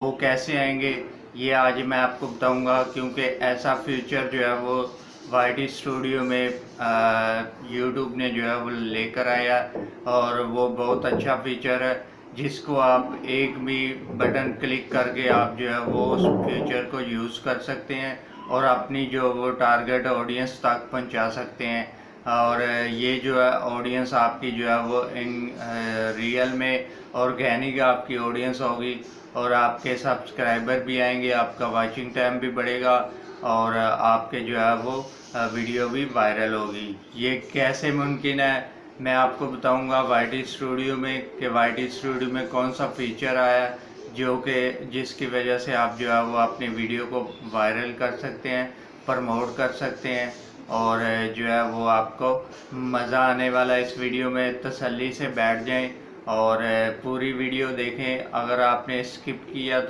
वो कैसे आएंगे ये आज मैं आपको बताऊंगा, क्योंकि ऐसा फीचर जो है वो वाईटी स्टूडियो में यूट्यूब ने जो है वो लेकर आया। और वो बहुत अच्छा फीचर है जिसको आप एक भी बटन क्लिक करके आप जो है वो उस फीचर को यूज़ कर सकते हैं और अपनी जो वो टारगेट ऑडियंस तक पहुंचा सकते हैं। और ये जो है ऑडियंस आपकी जो है वो इन रियल में ऑर्गेनिक आपकी ऑडियंस होगी और आपके सब्सक्राइबर भी आएंगे, आपका वाचिंग टाइम भी बढ़ेगा और आपके जो है वो वीडियो भी वायरल होगी। ये कैसे मुमकिन है मैं आपको बताऊंगा वाईटी स्टूडियो में, कि वाईटी स्टूडियो में कौन सा फीचर आया जो कि जिसकी वजह से आप जो है वो अपनी वीडियो को वायरल कर सकते हैं, प्रमोट कर सकते हैं और जो है वो आपको मज़ा आने वाला है। इस वीडियो में तसल्ली से बैठ जाएं और पूरी वीडियो देखें। अगर आपने स्किप किया तो